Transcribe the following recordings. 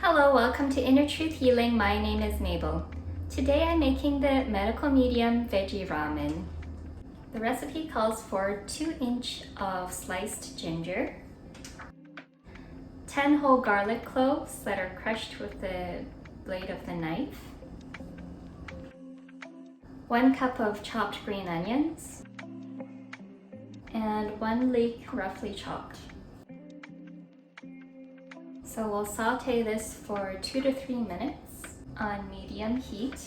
Hello, welcome to Inner Truth Healing. My name is Mabel. Today I'm making the medical medium veggie ramen. The recipe calls for 2 inches of sliced ginger, 10 whole garlic cloves that are crushed with the blade of the knife, 1 cup of chopped green onions, and 1 leek roughly chopped. So we'll saute this for 2 to 3 minutes on medium heat.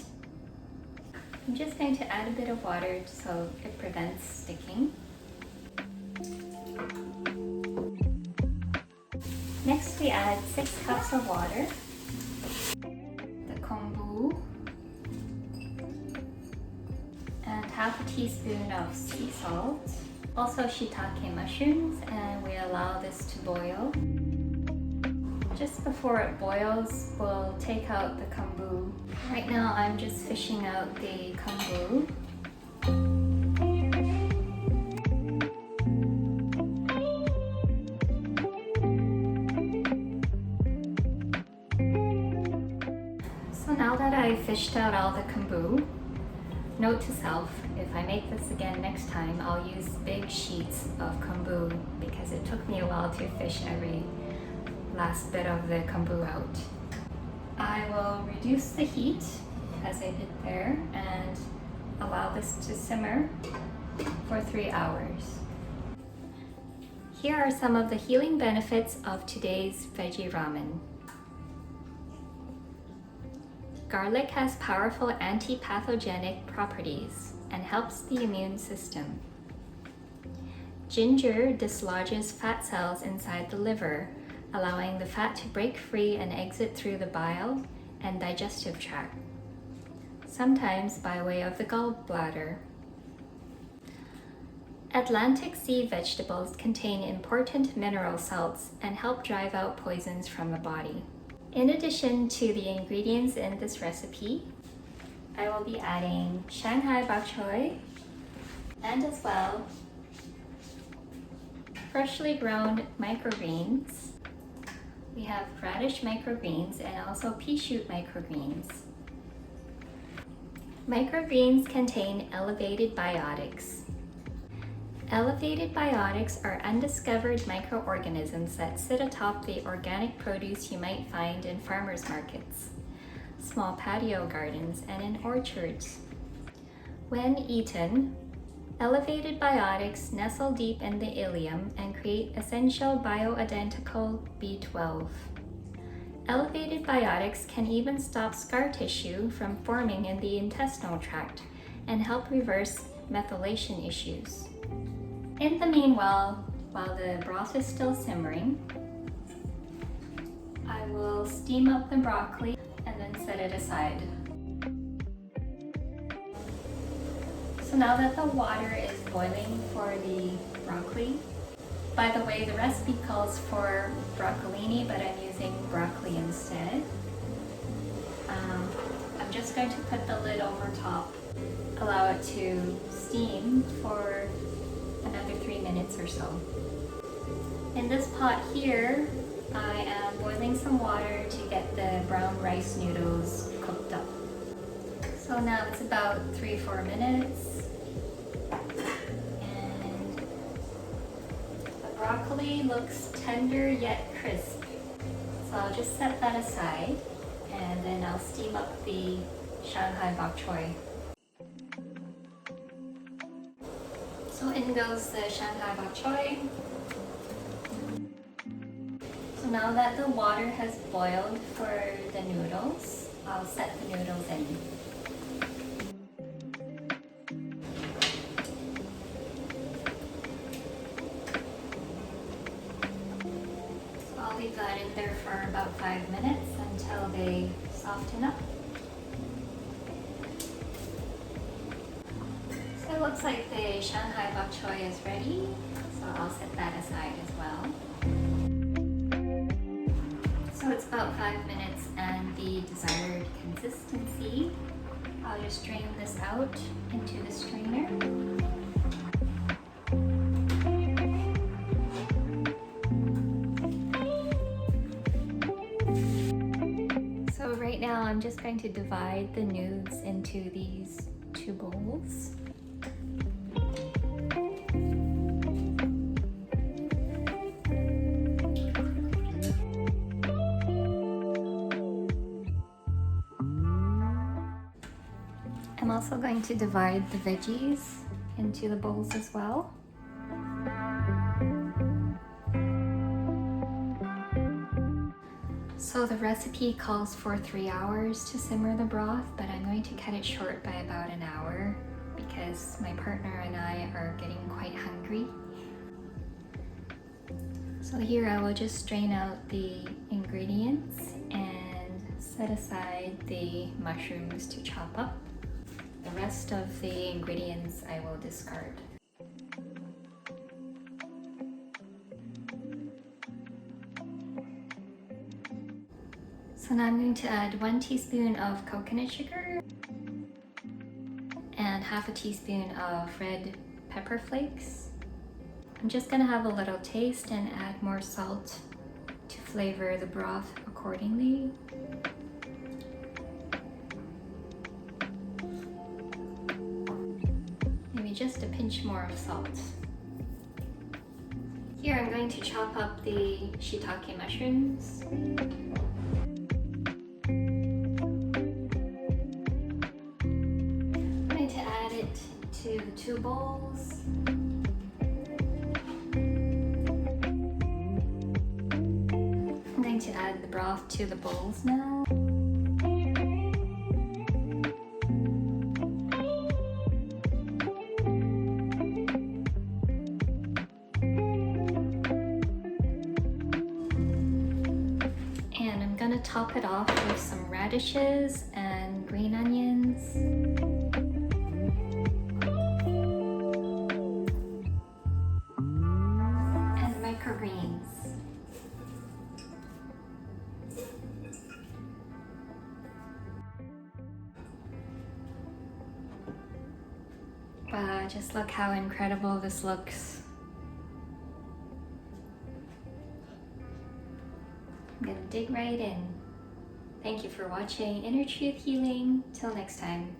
I'm just going to add a bit of water so it prevents sticking. Next we add 6 cups of water, the kombu, and half a teaspoon of sea salt, also shiitake mushrooms, and we allow this to boil. Just before it boils, we'll take out the kombu. Right now I'm just fishing out the kombu. So now that I've fished out all the kombu, note to self, if I make this again next time, I'll use big sheets of kombu because it took me a while to fish every last bit of the kombu out. I will reduce the heat as I did there and allow this to simmer for 3 hours. Here are some of the healing benefits of today's veggie ramen. Garlic has powerful anti-pathogenic properties and helps the immune system. Ginger dislodges fat cells inside the liver, allowing the fat to break free and exit through the bile and digestive tract, sometimes by way of the gallbladder. Atlantic sea vegetables contain important mineral salts and help drive out poisons from the body. In addition to the ingredients in this recipe, I will be adding Shanghai bok choy and as well freshly grown microgreens. We have radish microgreens and also Peashoot microgreens. Microgreens contain elevated biotics. Elevated biotics are undiscovered microorganisms that sit atop the organic produce you might find in farmers markets, small patio gardens, and in orchards. When eaten, elevated biotics nestle deep in the ileum and create essential bioidentical B12. Elevated biotics can even stop scar tissue from forming in the intestinal tract and help reverse methylation issues. In the meanwhile, while the broth is still simmering, I will steam up the broccoli and then set it aside. So now that the water is boiling for the broccoli, by the way, the recipe calls for broccolini, but I'm using broccoli instead. I'm just going to put the lid over top, allow it to steam for another 3 minutes or so. In this pot here, I am boiling some water to get the brown rice noodles cooked up. So now it's about 3-4 minutes. And the broccoli looks tender yet crisp. So I'll just set that aside and then I'll steam up the Shanghai bok choy. So in goes the Shanghai bok choy. So now that the water has boiled for the noodles, I'll set the noodles in. So I'll leave that in there for about 5 minutes until they soften up. So it looks like the Shanghai bok choy is ready, so I'll set that aside as well. So it's about 5 minutes and the desired consistency. I'll just drain this out into the strainer. So right now I'm just going to divide the noodles into these two bowls. I'm also going to divide the veggies into the bowls as well. So the recipe calls for 3 hours to simmer the broth, but I'm going to cut it short by about an hour because my partner and I are getting quite hungry. So here I will just strain out the ingredients and set aside the mushrooms to chop up. The rest of the ingredients I will discard. So now I'm going to add 1 teaspoon of coconut sugar and half a teaspoon of red pepper flakes. I'm just going to have a little taste and add more salt to flavor the broth accordingly. Maybe just a pinch more of salt. Here I'm going to chop up the shiitake mushrooms. I'm going to add it to the 2 bowls. I'm going to add the broth to the bowls now. And I'm gonna top it off with some radishes and green onions. And microgreens. Wow, just look how incredible this looks. I'm gonna dig right in. Thank you for watching Inner Truth Healing. Till next time.